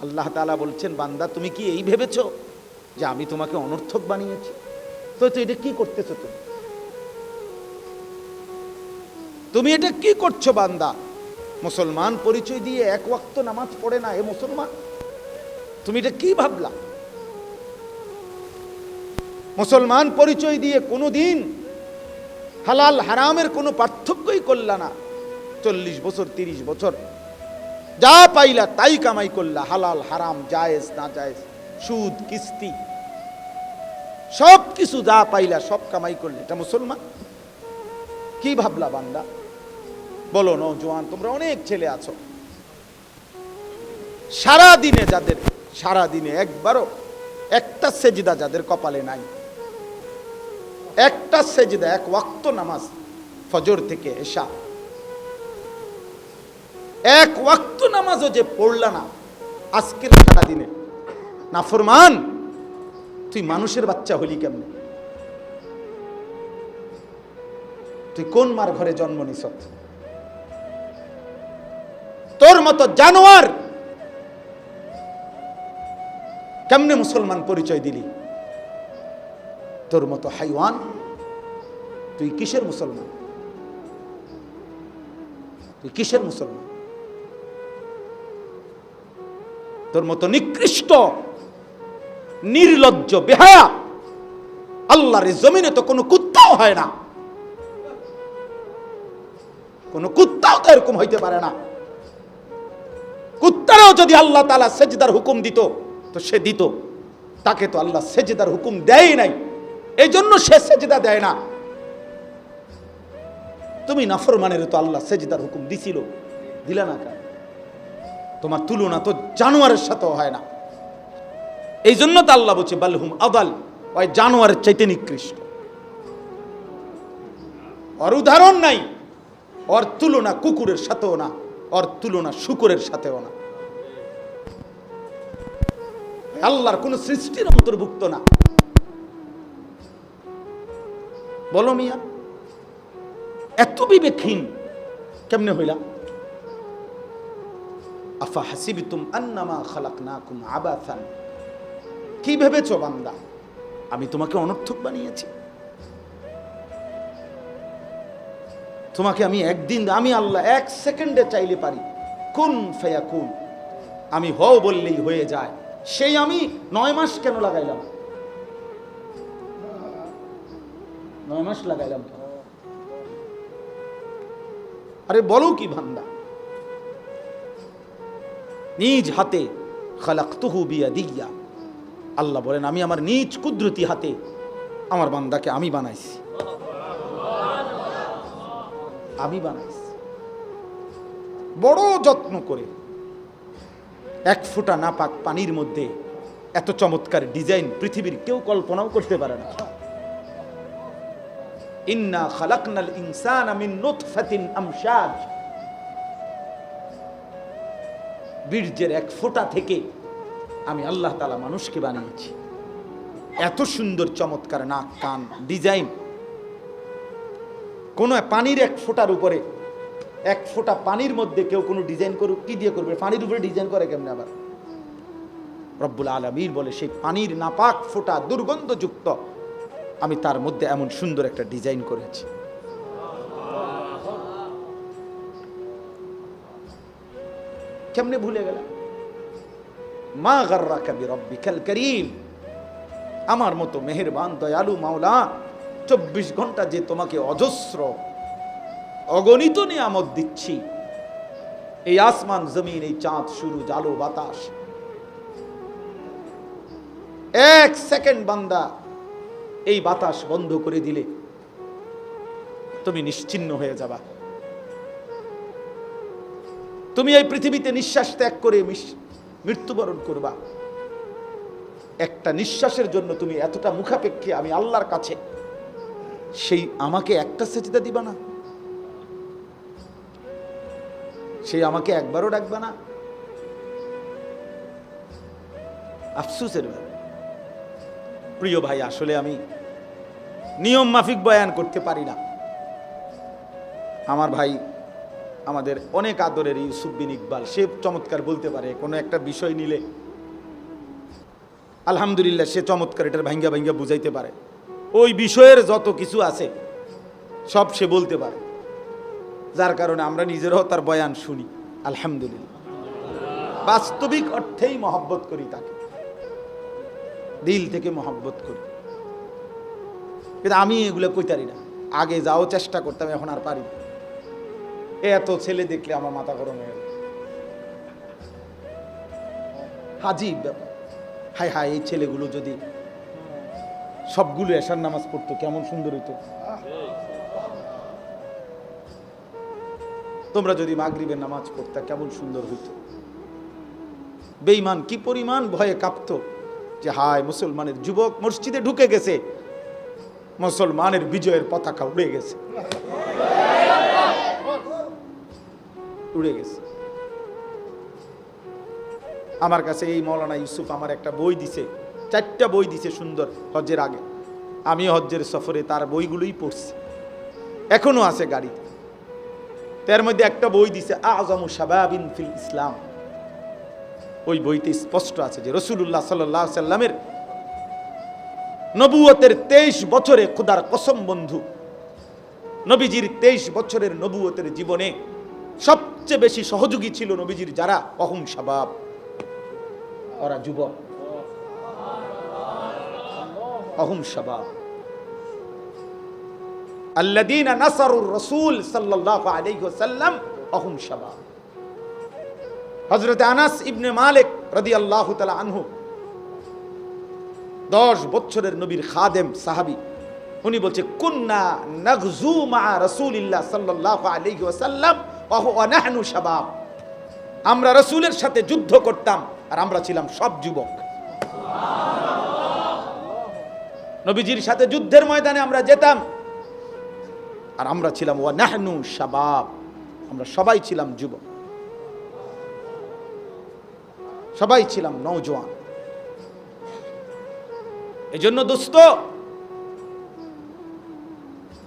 আল্লাহ তাআলা বলছেন, বান্দা তুমি কি এই ভেবেছ যে আমি তোমাকে অনর্থক বানিয়েছি? তো এটা কি করতেছো? তুমি এটা কি করছো বান্দা? মুসলমান পরিচয় দিয়ে এক ওয়াক্ত নামাজ পড়ে না, এ মুসলমান? তুমি এটা কি ভাবলা? মুসলমান পরিচয় দিয়ে কোনোদিন হালাল হারামের কোনো পার্থক্যই করলা না। 40 বছর 30 বছর যা পাইলা তাই কামাই করলা, হালাল হারাম জায়েজ না জায়েজ, সুদ কিস্তি সব কিছু যা পাইলা সব কামাই করলে, এটা মুসলমান? কি ভাবলা বান্দা? বলো নওজোয়ান, তোমরা অনেক ছেলে আছো, সারাদিনে একবারও একটা সেজদা যাদের কপালে নাই, একটা সেজদা, এক ওয়াক্ত নামাজ ফজর থেকে এশা, এক ওয়াক্ত নামাজও যে পড়লা না আজকের সারাদিনে, নাফরমান, তুই মানুষের বাচ্চা হলি কেমনে? তুই কোন মার ঘরে জন্ম নিস? তোর মতো জানোয়ার কেমনে মুসলমান পরিচয় দিলি? তোর মতো হাইওয়ান, তুই কিসের মুসলমান? তুই কিসের মুসলমান? তোর মতো নিকৃষ্ট নির্লজ্জ বেহায়া আল্লাহর জমিনে তো কোনো কুত্তাও হয় না, কোনো কুত্তাও তো এরকম হইতে পারে না। কুত্তারাও যদি আল্লাহ তাআলা সেজদার হুকুম দিত তো সে দিত, তাকে তো আল্লাহ সেজদার হুকুম দেয় নাই, এই জন্য সে সেজদা দেয় না। তুমি নাফরমানের তো আল্লাহ সেজদার হুকুম দিছিল, দিলা না কেন? তোমার তুলনা তো জানোয়ারের সাথেও হয় না। এই জন্য তো আল্লাহ বলছে বালহুম আদাল, ওই জানোয়ারের চাইতে নিকৃষ্ট। ওর উদাহরণ নাই, ওর তুলনা কুকুরের সাথেও না, ওর তুলনা শুকরের সাথেও না। আল্লাহর কোন সৃষ্টির অন্তর্ভুক্ত না। বলো মিয়া, এত বিবেকহীন কেমনে হইলা? আফা হাসিবতুম আন্নামা খালাকনাকুম আবাসান, কি ভেবেছো বান্দা আমি তোমাকে অনর্থক বানিয়েছি? তোমাকে আমি একদিন, আমি আল্লাহ এক সেকেন্ডে চাইলে পারি, কুন ফায়াকুন, আমি হও বললেই হয়ে যায়। সেই আমি 9 মাস কেন লাগাইলাম? 9 মাস লাগাইলাম কেন? আরে বলো কি বান্দা? নিজ হাতে খালাকতুহু বিয়াদিয়া, আল্লাহ বলেন আমি আমার নিজ কুদরতি হাতে আমার বান্দাকে আমি বানাইছি, আমি বানাইছি বড় যত্ন করে। এক ফোঁটা নাপাক পানির মধ্যে এত চমৎকার ডিজাইন পৃথিবীর কেউ কল্পনাও করতে পারে না। ইন্না খালাকনাল ইনসানা মিন নুতফাতিন আমশাজ, বীর্যের এক ফোঁটা থেকে আমি আল্লাহ তাআলা মানুষকে বানিয়েছি। এত সুন্দর চমৎকার নাক কান ডিজাইন, কোন পানির এক ফোঁটার উপরে, এক ফোঁটা পানির মধ্যে কেউ কোনো ডিজাইন করুক, কি দিয়ে করবে? পানির উপরে ডিজাইন করে কেমনে? আবার রব্বুল আলামিন বলে সেই পানির নাপাক ফোঁটা দুর্গন্ধযুক্ত, আমি তার মধ্যে এমন সুন্দর একটা ডিজাইন করেছি। কেমনে ভুলে গেলাম? মা গাররাকা বিরব্বিকাল কারীম, আমার মতো মেহেরবান দয়ালু মাওলা 24 ঘন্টা যে তোমাকে অজস্র অগণিত নিয়ামত দিচ্ছি, এই আসমান জমিন, এই চাঁদ সূরজ আলো বাতাস, এক সেকেন্ড বান্দা এই বাতাস বন্ধ করে দিলে তুমি নিশ্চিহ্ন হয়ে যাবা। তুমি এই পৃথিবীতে নিঃশ্বাস ত্যাগ করে মৃত্যুবরণ করবা। একটা নিঃশ্বাসের জন্য তুমি এতটা মুখাপেক্ষী আমি আল্লাহর কাছে, সেই আমাকে একটা সেজদা দিবা না? সেই আমাকে একবারও ডাকবা না? আফসোসের ব্যাপার প্রিয় ভাই, আসলে আমি নিয়ম মাফিক বয়ান করতে পারি না। আমার ভাই আমাদের অনেক আদরের ইউসুফ বিন ইকবাল, সে চমৎকার বলতে পারে কোনো একটা বিষয় নিলে, আলহামদুলিল্লাহ সে চমৎকার এটার ভাঙ্গা ভাঙ্গা বুঝাইতে পারে। ওই বিষয়ের যত কিছু আছে সব সে বলতে পারে, যার কারণে আমরা নিজেরাও তার বয়ান শুনি। আলহামদুলিল্লাহ, বাস্তবিক অর্থেই মহব্বত করি তাকে, দিল থেকে মহব্বত করি। কিন্তু আমি এগুলো কইতারি না, আগে যাও চেষ্টা করতাম, এখন আর পারি। এত ছেলে দেখলে আমার মাথা গরম হয়ে গেল। হাজিব ব্যাপার। হায় হায়, এই ছেলেগুলো যদি সবগুলো এশার নামাজ পড়তো কেমন সুন্দর হইতো। তোমরা যদি মাগরিবের নামাজ পড়তা কেমন সুন্দর হইতো। বেঈমান কি পরিমাণ ভয়ে কাঁপতো যে হায় মুসলমানের যুবক মসজিদে ঢুকে গেছে, মুসলমানের বিজয়ের পতাকা উড়ে গেছে, উড়ে গেছে। আমার কাছে এই মৌলানা ইউসুফ আমার একটা বই দিছে, 4টা বই দিছে সুন্দর, হজ্জের আগে। আমি হজ্জের সফরে তার বইগুলোই পড়ছি, এখনো আছে গাড়িতে। তার মধ্যে একটা বই দিছে আযমু শাবাবিন ফিল ইসলাম। ওই বইতে স্পষ্ট আছে যে রাসূলুল্লাহ সাল্লাল্লাহু আলাইহি সাল্লামের নবুয়তের 23 বছরে, খোদার কসম বন্ধু, নবীজির 23 বছরের নবুয়তের জীবনে সবচেয়ে বেশি সহযোগী ছিল নবীজির যারা, অহুম শাবাব, ওরা যুবক, অহুম শাবাব আল্লাযীনা নাসারুর রাসূল সাল্লাল্লাহু আলাইহি ওয়াসাল্লাম, অহুম শাবাব। হযরত আনাস ইবনে মালিক রাদিয়াল্লাহু তাআলা আনহু 10 বছরের নবীর খাদেম সাহাবী, উনি বলছে কুন্না নাগজু মা রাসূলিল্লাহ সাল্লাল্লাহু আলাইহি ওয়াসাল্লাম ওয়া নাহনু শাবাব। আমরা রাসূলের সাথে যুদ্ধ করতাম আর আমরা ছিলাম সব যুবক। নবীজির সাথে যুদ্ধের ময়দানে আমরা যেতাম আর আমরা ছিলাম ওয়া নাহনু শাবাব, আমরা সবাই ছিলাম যুবক, সবাই ছিলাম নওজোয়ান। এজন্য দোস্ত,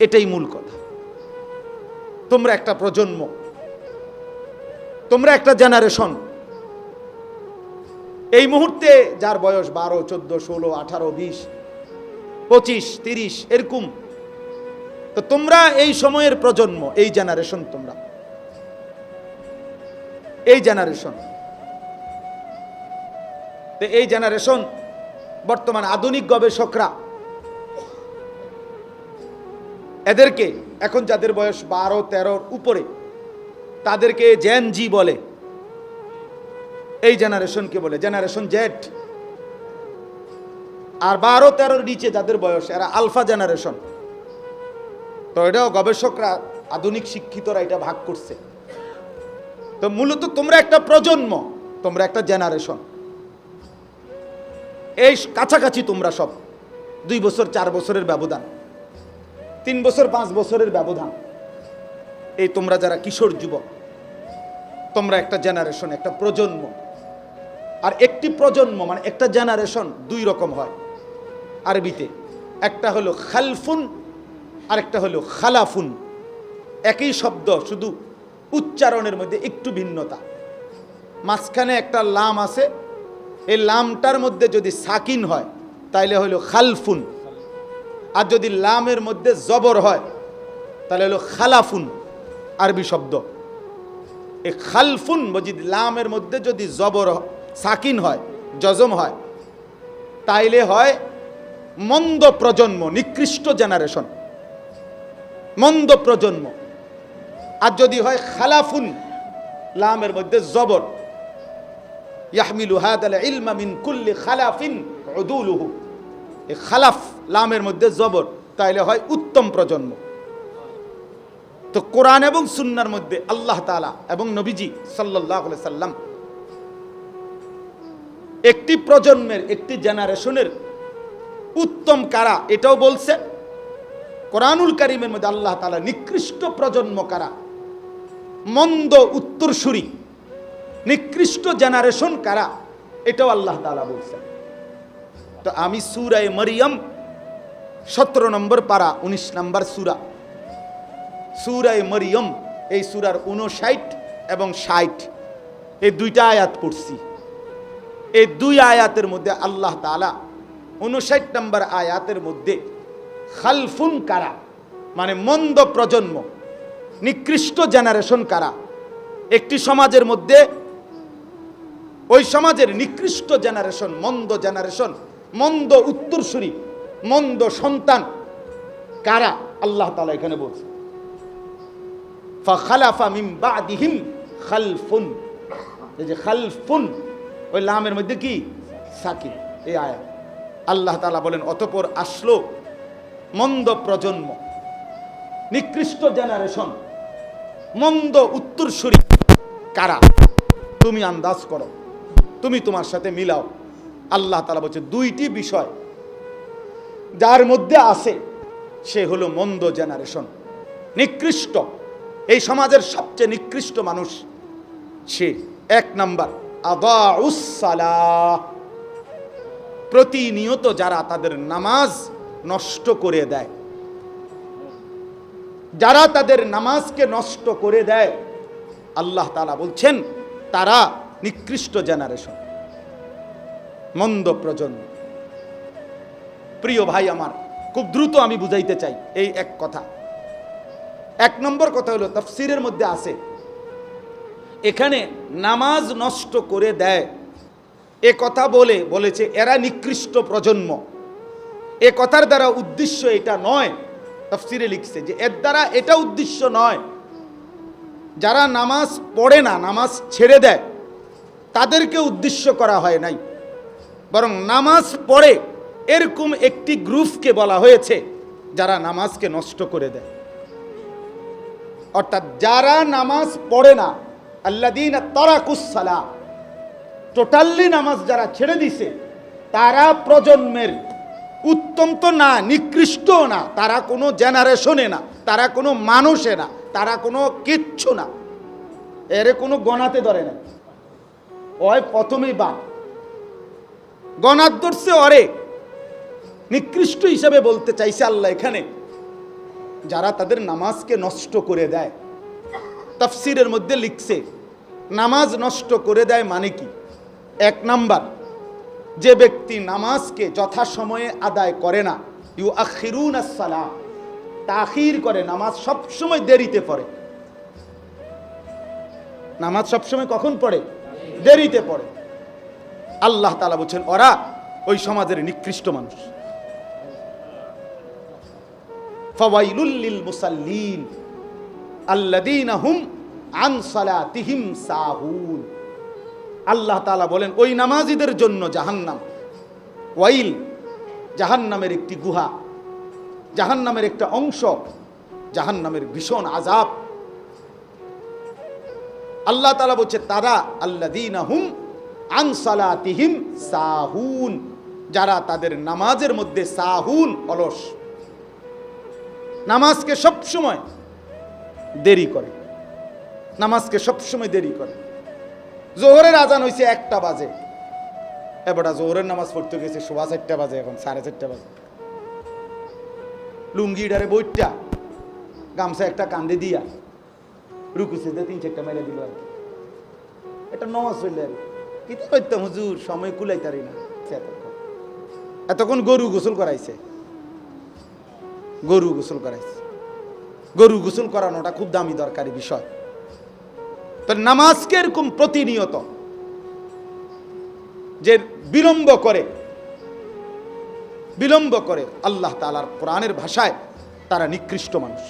এটাই মূল কথা। তোমরা একটা প্রজন্ম, তোমরা একটা জেনারেশন। এই মুহূর্তে যার বয়স 12, 14, 16, 18, 20, 25, 30 এরকম, তো তোমরা এই সময়ের প্রজন্ম, এই জেনারেশন, তোমরা এই জেনারেশন। তো এই জেনারেশন বর্তমান আধুনিক গবেষকরা এদেরকে, এখন যাদের বয়স 12, 13 উপরে, তাদেরকে জেন জি বলে। এই জেনারেশনকে বলে জেনারেশন জেড। আর 12, 13 নিচে যাদের বয়স, এরা আলফা জেনারেশন। তো এটাও গবেষকরা, আধুনিক শিক্ষিতরা এটা ভাগ করছে। তো মূলত তোমরা একটা প্রজন্ম, তোমরা একটা জেনারেশন। এই কাছাকাছি তোমরা সব 2 বছর 4 বছরের ব্যবধান, 3 বছর 5 বছরের ব্যবধান। এই তোমরা যারা কিশোর যুবক, তোমরা একটা জেনারেশন, একটা প্রজন্ম। আর একটি প্রজন্ম মানে একটা জেনারেশন 2 রকম হয় আরবিতে। একটা হলো খালফুন আর একটা হলো খালাফুন। একই শব্দ, শুধু উচ্চারণের মধ্যে একটু ভিন্নতা। মাঝখানে একটা লাম আছে, এই লামটার মধ্যে যদি সাকিন হয় তাইলে হলো খালফুন, আর যদি লামের মধ্যে জবর হয় তাহলে হলো খালাফুন, আরবি শব্দ। এই খালফুন যদি লামের মধ্যে যদি জবর সাকিন হয়, জজম হয়, তাইলে হয় মন্দ প্রজন্ম, নিকৃষ্ট জেনারেশন, মন্দ প্রজন্ম। আর যদি হয় খালাফুন, লামের মধ্যে জবর, ইয়াহমিলু হাদাল ইলমা মিন কুল্লি খালাফিন উদুলুহু, এই খালাফ লামের মধ্যে জবর, তাইলে হয় উত্তম প্রজন্ম। তো কোরআন এবং সুন্নাহর মধ্যে আল্লাহ তাআলা এবং নবীজি সাল্লাল্লাহু আলাইহি সাল্লাম একটি প্রজন্মের, একটি জেনারেশনের উত্তম কারা এটাও বলছে। কোরআনুল কারীমের মধ্যে আল্লাহ তাআলা নিকৃষ্ট প্রজন্ম কারা, মন্দ উত্তরসূরি, নিকৃষ্ট জেনারেশন কারা, এটাও আল্লাহ তাআলা বলছেন। তো আমি সূরা মরিয়ম 17 নম্বর পারা 19 নম্বর সূরা, সূরা মরিয়ম এই সূরার 59 এবং 60 এই দুইটা আয়াত পড়ছি। এই দুই আয়াতের মধ্যে আল্লাহ তাআলা 59 নম্বর আয়াতের মধ্যে খালফুন কারা, মানে মন্দ প্রজন্ম, নিকৃষ্ট জেনারেশন কারা, একটি সমাজের মধ্যে ওই সমাজের নিকৃষ্ট জেনারেশন, মন্দ উত্তরসূরি, মন্দ সন্তান কারা, আল্লাহ তাআলা এখানে বলছে ফাখালাফা মিন বাদিহিম খালফুন। এই যে খালফুন, ওই লামের মধ্যে কি সাকিন, এই আয়াত আল্লাহ তাআলা বলেন অতঃপর আসলো মন্দ প্রজন্ম, নিকৃষ্ট জেনারেশন, মন্দ উত্তরসূরি কারা, তুমি আন্দাজ করো, তুমি তোমার সাথে মিলাও। আল্লাহ তাআলা বলছে দুইটি বিষয় যার মধ্যে আছে সে হলো মন্দ জেনারেশন, নিকৃষ্ট, এই সমাজের সবচেয়ে নিকৃষ্ট মানুষ সে। এক নাম্বার আদাউস সালাহ, প্রতিনিয়ত যারা তাদের নামাজ নষ্ট করে দেয়, যারা তাদের নামাজকে নষ্ট করে দেয়, আল্লাহ তাআলা বলছেন তারা নিকৃষ্ট জেনারেশন, মন্দ প্রজন্ম। প্রিয় ভাই আমার, খুব দ্রুত আমি বুঝাইতে চাই এই এক কথা। এক নম্বর কথা হলো তাফসীরের মধ্যে আছে, এখানে নামাজ নষ্ট করে দেয় এ কথা বলেছে এরা নিকৃষ্ট প্রজন্ম। এ কথার দ্বারা উদ্দেশ্য এটা নয়, তাফসীরে লিখছে যে এর দ্বারা এটা উদ্দেশ্য নয় যারা নামাজ পড়ে না, নামাজ ছেড়ে দেয়, তাদেরকে উদ্দেশ্য করা হয় নাই, বরং নামাজ পড়ে এরকম একটি গ্রুপকে বলা হয়েছে যারা নামাজকে নষ্ট করে দেয়। অর্থাৎ যারা নামাজ পড়ে না, আল্লাযীনা তারাকুস সালাহ, টোটালি নামাজ যারা ছেড়ে দিছে, তারা প্রজন্মের উত্তম তো না, নিকৃষ্ট না, তারা কোনো জেনারেশনে না, তারা কোনো মানুষে না, তারা কোনো কিচ্ছু না, এর কোনো গণাতে ধরে না। ওই প্রথমেই বা গণাত ধরছে, ওরে নিকৃষ্ট হিসাবে বলতে চাইছে আল্লাহ এখানে যারা তাদের নামাজকে নষ্ট করে দেয়। তাফসীরের মধ্যে লিখছে নামাজ নষ্ট করে দেয় মানে কি? এক নাম্বার, যে ব্যক্তি নামাজকে যথাসময়ে আদায় করে না, ইউআখিরুনাস সালাহ, তাখির করে, নামাজ সবসময় দেরিতে পড়ে। নামাজ সবসময় কখন পড়ে? দেরিতে পড়ে। আল্লাহ তাআলা বলছেন ওরা ওই সমাজের নিকৃষ্ট মানুষ। ফাওয়াইলুল লিল মুসাল্লিন আল্লাযীনা হুম আন সালাতিহিম সাহুন। আল্লাহ তাআলা বলেন ওই নামাজীদের জন্য জাহান্নাম। ওয়াইল, জাহান্নামের একটি গুহা, জাহান্নামের একটা অংশ, জাহান্নামের ভীষণ আযাব। আল্লাহ তাআলা বলছে তারা আল্লাযীনা হুম আন সালাতিহিম সাহুন, যারা তাদের নামাজের মধ্যে সাহুন, অলস, নামাজকে সবসময় দেরি করে, নামাজকে সবসময় দেরি করে। জোহরের আজান হয়েছে 1টা বাজে, এবারটা জোহরের নামাজ পড়তে গেছে 4:15 বাজে, এখন 4:30 বাজে। লুঙ্গি ডারে বইটা গামছা একটা কান্দে দিয়া রুকুছে 3-4টা মেলে দিল আর এটা নামাজ পড়লে আর কি করতাম হুজুর, সময় কুলাইতারি না। এতক্ষণ গরু গোসল করাইছে, গরু গোসল করাইছে। গরু গোসল করানোটা খুব দামি দরকারি বিষয়। তো নামাজকে এরকম প্রতিনিয়ত যে বিলম্ব করে আল্লাহ তাআলার কোরআনের ভাষায় তারা নিকৃষ্ট মানুষ,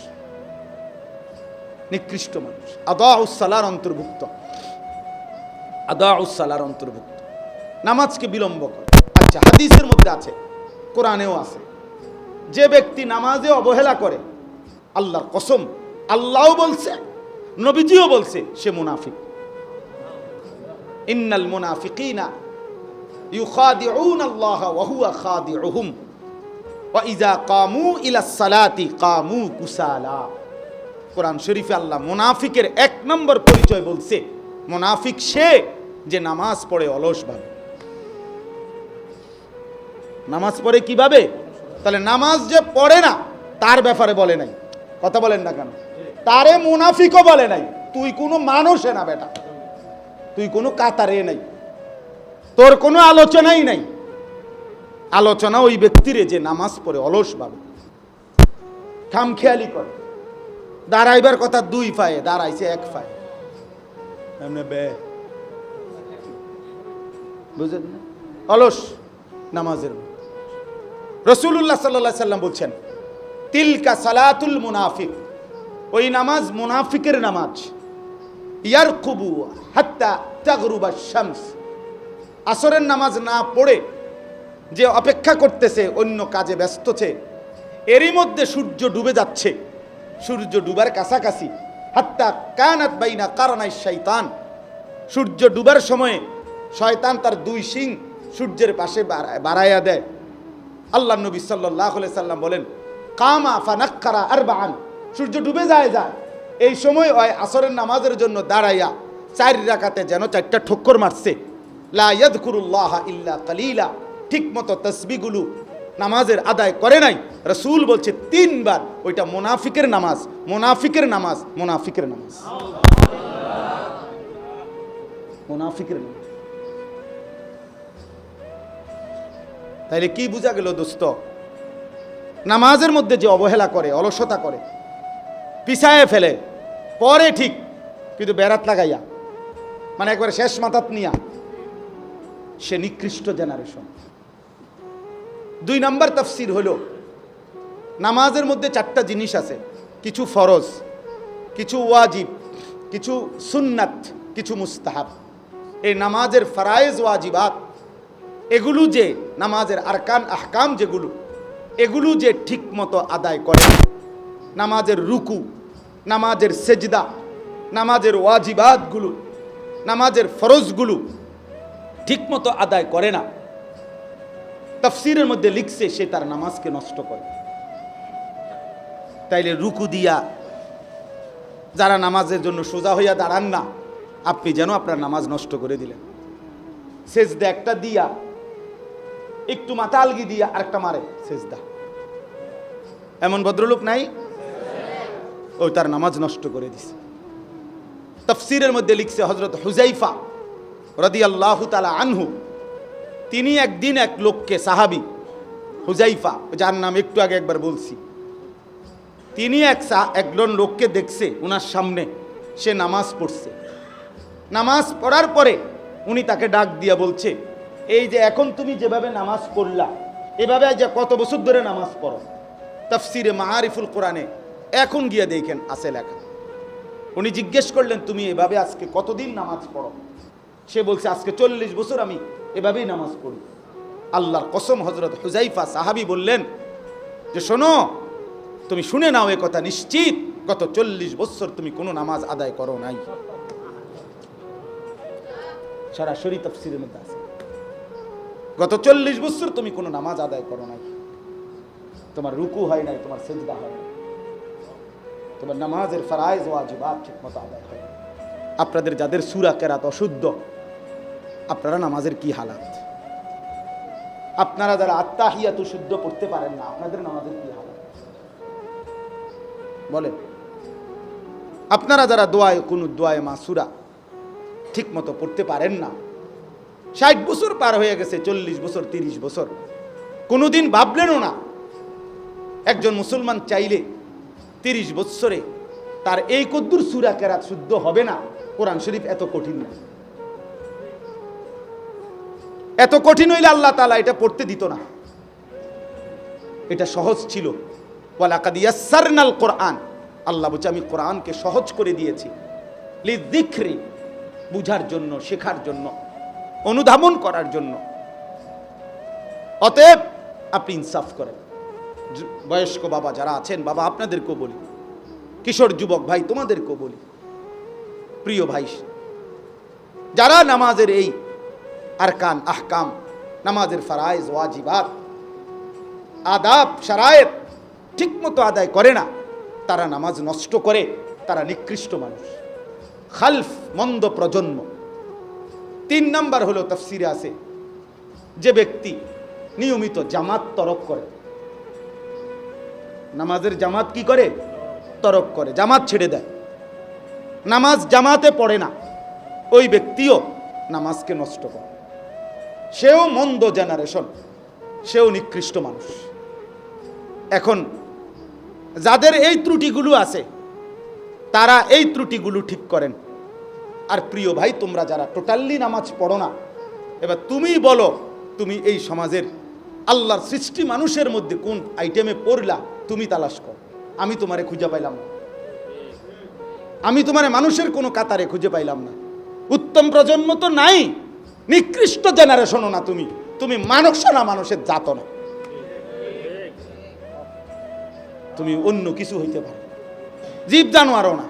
নিকৃষ্ট মানুষ। আদাউস সালার অন্তর্ভুক্ত, আদাউস সালার অন্তর্ভুক্ত নামাজকে বিলম্ব করে। আচ্ছা, হাদিসের মধ্যে আছে, কোরআনেও আছে, যে ব্যক্তি নামাজে অবহেলা করে, আল্লাহর কসম, আল্লাহও বলছে, নবীজিও বলছে, সে মুনাফিক। ইন্নাল মুনাফিকিনা ইউখাদিউনা আল্লাহ ওয়া হুয়া খাদিউহুম ওয়া ইযা কামু ইলাস সালাতি কামু কুসালা। কোরআন শরীফে আল্লাহ মুনাফিকের 1 নম্বর পরিচয় বলছে, মুনাফিক সে যে নামাজ পড়ে অলসভাবে। নামাজ পড়ে কিভাবে? তাহলে নামাজ যে পড়ে না তার ব্যাপারে বলে নাই, কথা বলেন না কেন? তারে মুনাফিকও বলে নাই। তুই কোনো মানুষে না বেটা, তুই কোনো কাতারে নাই, তোর কোনো আলোচনাই নাই। আলোচনা ওই ব্যক্তিরে যে নামাজ পড়ে অলসভাবে, খামখেয়ালি করে। দাঁড়াইবার কথা 2 পায়ে, দাঁড়াইছে 1 পায়ে, এমনি বে, বুঝলেন না? অলস নামাজের। রাসূলুল্লাহ সাল্লাল্লাহু আলাইহি সাল্লাম বলছেন, তিলকা সালাতুল মুনাফিক, ওই নামাজ মুনাফিকের নামাজ। ইয়ারকুবু হাত্তা তাগরুবা শামস, আসরের নামাজ না পড়ে যে অপেক্ষা করতেছে, অন্য কাজে ব্যস্তছে, এরই মধ্যে সূর্য ডুবে যাচ্ছে। সূর্য ডুবার কাছাকাছি, হাত্তা কানাত বাইনা কারনাই শয়তান, সূর্য ডুবার সময়ে শয়তান তার 2 শিং সূর্যের পাশে বাড়াইয়া দেয়। আল্লাহ নবী সাল্লাল্লাহু আলাইহি সাল্লাম বলেন, কামা ফানাক্কারা আরবাআন, সূর্য ডুবে যায়। এই সময় ওই আসরের নামাজের জন্য দাঁড়াইয়া 4 রাকাতে যেন 4টা ঠক্কর মারছে। লা ইয়াযকুরুল্লাহ ইল্লা কালিলা, ঠিক মতো তাসবিহগুলো নামাজের আদায় করে নাই। রাসূল বলছে 3 বার, ওইটা মুনাফিকের নামাজ, মুনাফিকের নামাজ, মুনাফিকের নামাজ, মুনাফিকের নামাজ। তাইলে কি বোঝা গেল দোস্ত? নামাজের মধ্যে যে অবহেলা করে, অলসতা করে, পিছায়ে ফেলে, পরে ঠিক, কিন্তু বেরাত লাগাইয়া, মানে একবার শেষ মাথাত নিয়া, সে নিকৃষ্ট জেনারেশন। 2 নম্বর তাফসীর হলো, নামাজের মধ্যে 4টা জিনিস আছে, কিছু ফরজ, কিছু ওয়াজিব, কিছু সুন্নাত, কিছু মুস্তাহাব। এই নামাজের ফরায়েজ ওয়াজিবাত, এগুলো যে নামাজের আরকান আহকাম যেগুলো, এগুলো যে ঠিক মতো আদায় করে, নামাজের রুকু, নামাজের সেজদা, নামাজের ওয়াজিবাতগুলো, নামাজের ফরজগুলো ঠিক মতো আদায় করে না, তাফসীরের মধ্যে লিখছে সে তার নামাজকে নষ্ট করে। তাইলে রুকু দিয়া যারা নামাজের জন্য সোজা হইয়া দাঁড়ান না, আপনি যেন আপনার নামাজ নষ্ট করে দিলেন। সেজদা একটা দিয়া, একটু মাথা আলগি দিয়া আরেকটা মারে সেজদা, এমন ভদ্রলোক নাই? ওই তার নামাজ নষ্ট করে দিছে। তাফসীরের মধ্যে লিখছে হযরত হুযায়ফা রাদিয়াল্লাহু তাআলা আনহু, তিনি একদিন এক লোককে, সাহাবী হুযায়ফা, যার নাম একটু আগে একবার বলছি, তিনি একজন লোককে দেখছে ওনার সামনে, সে নামাজ পড়ছে। নামাজ পড়ার পরে উনি তাকে ডাক দিয়া বলছে, এই যে এখন তুমি যেভাবে নামাজ পড়লা, এভাবে যে কত বছর ধরে নামাজ পড়ো? তাফসীরে মাআরিফুল কোরআনে এখন গিয়ে দেখেন আছে লেখা। উনি জিজ্ঞেস করলেন, তুমি এভাবে আজকে কতদিন নামাজ পড়ো? সে বলছে, আজকে 40 বছর আমি এভাবেই নামাজ পড়ি। আল্লাহর কসম, হযরত হুযায়ফা সাহাবী বললেন যে, শোনো, তুমি শুনে নাও, এ কথা নিশ্চিত গত 40 বছর তুমি কোনো নামাজ আদায় করো নাই। সরাসরি তাফসীরের মধ্যে আছে, গত 40 বছর তুমি কোনো নামাজ আদায় করো নাই, তোমার রুকু হয় নাই, তোমার সিজদা হয় নাই, তোমার নামাজের ফরায়েজ ওয়াজিবাত ঠিকমতো আদায় হয়। আপনাদের যাদের সূরা কেরাত অশুদ্ধ, আপনারা নামাজের কি হালাত? আপনারা যারা আত্তাহিয়াতু শুদ্ধ পড়তে পারেন না, আপনাদের নামাজের কি হালাত বলেন? আপনারা যারা দোয়ায়ে কুনুত, দোয়ায়ে মাসুরা ঠিক মতো পড়তে পারেন না, 60 বছর পার হয়ে গেছে, 40 বছর, 30 বছর, কোনোদিন ভাবলেনও না একজন মুসলমান চাইলে 30 বছরে তার এই কদ্দুর সূরা কেরাত শুদ্ধ হবে না। কোরআন শরীফ এত কঠিন না, এত কঠিন হইলে আল্লাহ তাআলা এটা পড়তে দিত না। এটা সহজ ছিল। ওয়ালাকাদ ইয়াসসারনাল কোরআন, আল্লাহ বলছে আমি কোরআনকে সহজ করে দিয়েছি, লিযিকরি, বুঝার জন্য, শেখার জন্য, অনুধাবন করার জন্য। অতএব আপনি ইনসাফ করেন। বয়স্ক বাবা যারা আছেন, বাবা আপনাদেরকেও বলি, কিশোর যুবক ভাই তোমাদেরকেও বলি, প্রিয় ভাই, যারা নামাজের এই আরকান আহকাম, নামাজের ফরায়েজ ওয়াজিবাত, আদাব শারায়েত ঠিক মতো আদায় করে না, তারা নামাজ নষ্ট করে, তারা নিকৃষ্ট মানুষ, খালফ, মন্দ প্রজন্ম। 3 নাম্বার হলো তাফসীরে আছে, যে ব্যক্তি নিয়মিত জামাত তরক করে, নামাজের জামাত কি করে? তরক করে, জামাত ছেড়ে দেয়, নামাজ জামাতে পড়ে না, ওই ব্যক্তিও নামাজকে নষ্ট করে। সেও মন্দ জেনারেশন, সেও নিকৃষ্ট মানুষ। এখন যাদের এই ত্রুটিগুলো আছে তারা এই ত্রুটিগুলো ঠিক করেন। আর প্রিয় ভাই, তোমরা যারা টোটালি নামাজ পড়ো না, এবার তুমি বলো তুমি এই সমাজের আল্লাহর সৃষ্টি মানুষের মধ্যে কোন আইটেমে পড়লা, তুমি তালাশ করো। আমি তোমারে খুঁজে পাইলাম না, আমি তোমারে মানুষের কোনো কাতারে খুঁজে পাইলাম না। উত্তম প্রজন্ম তো নাই, নিকৃষ্ট জেনারেশনও না, তুমি মানুষ না, মানুষের জাত না, তুমি অন্য কিছু হইতে পারো, জীব জানোয়ারও না,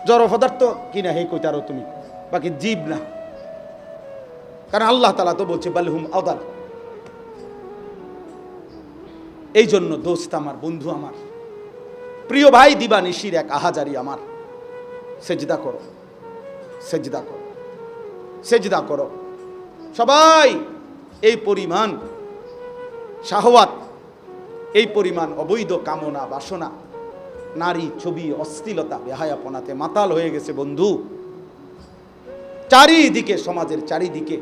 জড় পদার্থ কিনা হে কইতারো তুমি, বাকি জীব না। কারণ আল্লাহ তাআলা তো বলছে বালহুম আদাল। এই জন্য দোস্ত আমার, বন্ধু আমার, প্রিয় ভাই, দিবানিশির এক আহাজারি আমার, সেজদা করো, সেজদা করো, সেজদা করো। সবাই এই পরিমাণ শাহওয়াত, এই পরিমাণ অবৈধ কামনা বাসনা, নারী, ছবি, অশ্লীলতা, বেহায়াপনাতে মাতাল হয়ে গেছে বন্ধু। চারিদিকে, সমাজের চারিদিকে